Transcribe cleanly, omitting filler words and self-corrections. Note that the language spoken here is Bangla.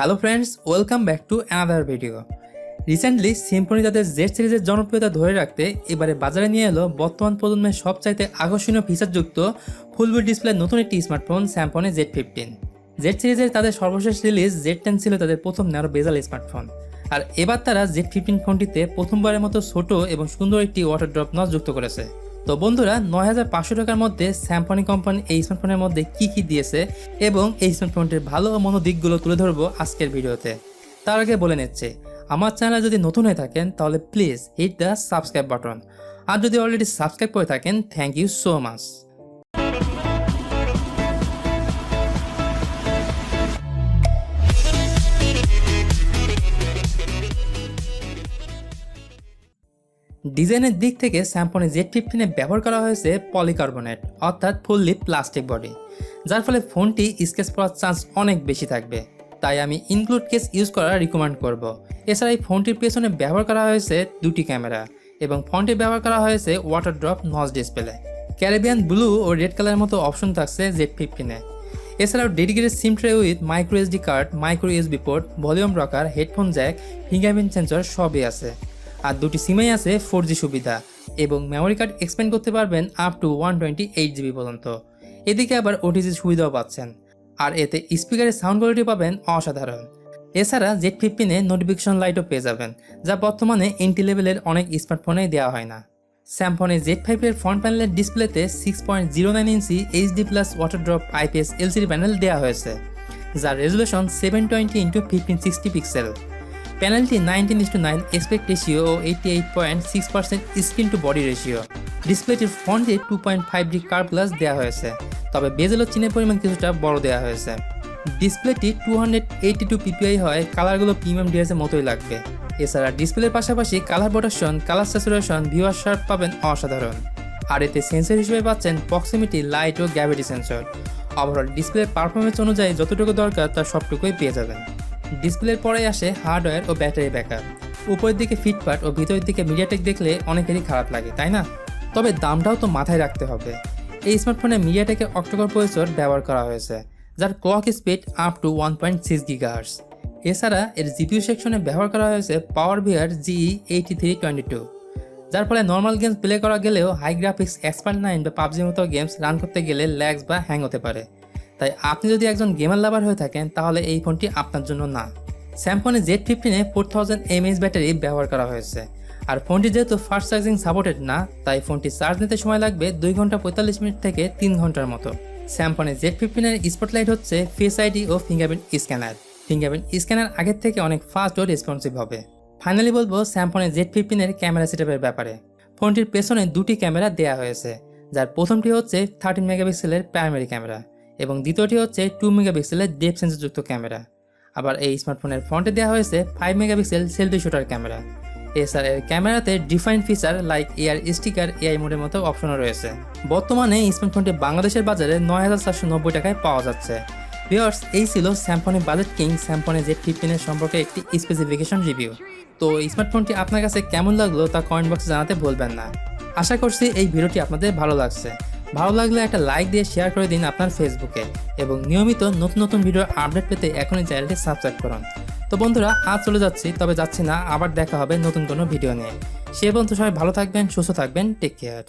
Hello friends, welcome back to another video. Recently Symphony তাদের জেড সিরিজের জনপ্রিয়তা ধরে রাখতে এবারে বাজারে নিয়ে এলো বর্তমান প্রজন্মের সবচাইতে আকর্ষণীয় ফিচারযুক্ত ফুলবি ডিসপ্লে নতুন একটি স্মার্টফোন স্যামসংয়ের Z15। জেড সিরিজের তাদের সর্বশেষ রিলিজ Z10 ছিল তাদের প্রথম ন্যারো বেজাল স্মার্টফোন, আর এবার তারা Z15 ফোনটিতে প্রথমবারের মতো ছোট এবং সুন্দর একটি ওয়াটার ড্রপ নচ যুক্ত করেছে। তো বন্ধুরা, ৯৫০০ টাকার মধ্যে স্যামসং কোম্পানি এই স্মার্টফোনের মধ্যে কি দিয়েছে এবং এই স্মার্টফোনটির ভালো ও মন্দ দিকগুলো তুলে ধরবো আজকের ভিডিওতে। তার আগে বলে নিচ্ছে, আমার চ্যানেলে যদি নতুন হয়ে থাকেন তাহলে please hit the subscribe button, আর যদি অলরেডি সাবস্ক্রাইব করে থাকেন থ্যাংক ইউ সো মাচ। ডিজাইনের দিক থেকে স্যামসং Z15-এ ব্যবহার করা হয়েছে পলিকার্বনেট অর্থাৎ ফুললি প্লাস্টিক বডি, যার ফলে ফোনটি স্কেচ পড়ার চান্স অনেক বেশি থাকবে, তাই আমি ইনক্লুড কেস ইউজ করা রিকমেন্ড করব। এছাড়া এই ফোনটির পেছনে ব্যবহার করা হয়েছে দুটি ক্যামেরা এবং ফোনটি ব্যবহার করা হয়েছে water drop notch display. Caribbean blue ও রেড কালারের মতো অপশন থাকছে Z15-এ। এছাড়াও dedicated SIM tray with micro SD card, micro USB port, volume rocker, headphone jack, fingerprint sensor সবই আছে। আর দুটি সিমেই আছে 4G সুবিধা এবং মেমোরি কার্ড এক্সপেন্ড করতে পারবেন আপ টু 128 GB পর্যন্ত। এদিকে আবার OTG সুবিধাও পাচ্ছেন, আর এতে স্পিকারের সাউন্ড কোয়ালিটি পাবেন অসাধারণ। এছাড়া Z15-এ নোটিফিকেশন লাইটও পেয়ে যাবেন, যা বর্তমানে এন্ট্রি লেভেলের অনেক স্মার্টফোনেই দেওয়া হয় না। স্যামসংয়ের Z5-এর ফ্রন্ট প্যানেলের ডিসপ্লেতে 6.09 inch HD+ water drop IPS LCD panel দেওয়া হয়েছে, যার রেজুলেশন 720x1560 পিক্সেল। প্যানেলটি 19:9 এসপেক্ট রেশিও ও 88.6% স্ক্রিন টু বডি রেশিও। ডিসপ্লেটির ফন্টে 2.5D কার্ভ গ্লাস দেওয়া হয়েছে, তবে বেজেল ও চিনের পরিমাণ কিছুটা বড় দেওয়া হয়েছে। ডিসপ্লেটি 282 ppi হয়, কালারগুলো প্রিমিয়াম ডিভাইসের মতোই লাগবে। এছাড়া ডিসপ্লের পাশাপাশি colour protection, colour saturation, viewer sharp পাবেন অসাধারণ। আর এতে সেন্সর হিসেবে পাচ্ছেন প্রক্সিমিটি, লাইট ও গ্র্যাভিটি সেন্সর। ওভারঅল ডিসপ্লের পারফরমেন্স অনুযায়ী যতটুকু দরকার তার সবটুকুই পেয়ে যাবেন। ডিসপ্লের পরে আসে হার্ডওয়্যার ও ব্যাটারি ব্যাকআপ। উপরের দিকে ফিটপাট ও ভিতরের দিকে মিডিয়াটেক দেখলে অনেকেরই খারাপ লাগে, তাই না? তবে দামটাও তো মাথায় রাখতে হবে। এই স্মার্টফোনে মিডিয়াটেকের অক্টোকোর প্রসেসর ব্যবহার করা হয়েছে, যার clock speed up to 1.6 GHz। এছাড়া এর জিপিইউ সেকশনে ব্যবহার করা হয়েছে PowerVR GE8322, যার ফলে নর্মাল গেমস প্লে করা গেলেও হাই গ্রাফিক্স এক্সপার্ট 9 বা PUBG মতো গেমস রান করতে গেলে ল্যাগস বা হ্যাং হতে পারে। তাই আপনি যদি একজন গেমার লাভার হয়ে থাকেন তাহলে এই ফোনটি আপনার জন্য না। স্যামসংয়ের Z15-এ 4000 mAh ব্যাটারি ব্যবহার করা হয়েছে, আর ফোনটি যেহেতু ফাস্ট চার্জিং সাপোর্টেড না, তাই ফোনটি চার্জ নিতে সময় লাগবে 2 ঘন্টা 45 মিনিট থেকে 3 ঘন্টার মতো। স্যামসংয়ের Z15-এর স্পটলাইট হচ্ছে ফেস আইডি ও ফিঙ্গারপ্রিন্ট স্ক্যানার। ফিঙ্গারপ্রিন্ট স্ক্যানার আগের থেকে অনেক ফাস্ট ও রেসপন্সিভ হবে। ফাইনালি বলবো স্যামসংয়ের Z15-এর ক্যামেরা সেটআপের ব্যাপারে। ফোনটির পেছনে দুটি ক্যামেরা দেওয়া হয়েছে, যার প্রথমটি হচ্ছে 13 মেগাপিক্সেলের প্রাইমারি ক্যামেরা এবং দ্বিতীয়টি হচ্ছে 2 মেগাপিক্সেলের ডেপ সেন্সরযুক্ত ক্যামেরা। আবার এই স্মার্টফোনের ফ্রন্টে দেওয়া হয়েছে 5 মেগাপিক্সেল সেলফি শুটার ক্যামেরা। এছাড়া এর ক্যামেরাতে define feature like air sticker, AI মোডের মতো অপশনও রয়েছে। বর্তমানে এই স্মার্টফোনটি বাংলাদেশের বাজারে 9490 টাকায় পাওয়া যাচ্ছে। ভিউয়ার্স, এই ছিল স্যামসংয়ের বাজেট কিং স্যামসংয়ের Z15-এর সম্পর্কে একটি স্পেসিফিকেশন রিভিউ। তো এই স্মার্টফোনটি আপনার কাছে কেমন লাগলো তা কমেন্ট বক্সে জানাতে ভুলবেন না। আশা করছি এই ভিডিওটি আপনাদের ভালো লাগছে। ভালো লাগলে একটা লাইক দিয়ে শেয়ার করে দিন আপনার ফেসবুকে, এবং নিয়মিত নতুন ভিডিওর আপডেট পেতে এখনই চ্যানেলটি সাবস্ক্রাইব করুন। তো বন্ধুরা, আজ চলে যাচ্ছি, তবে যাচ্ছি না, আবার দেখা হবে নতুন কোনো ভিডিও নিয়ে। সে পর্যন্ত সবাই ভালো থাকবেন, সুস্থ থাকবেন, টেক কেয়ার।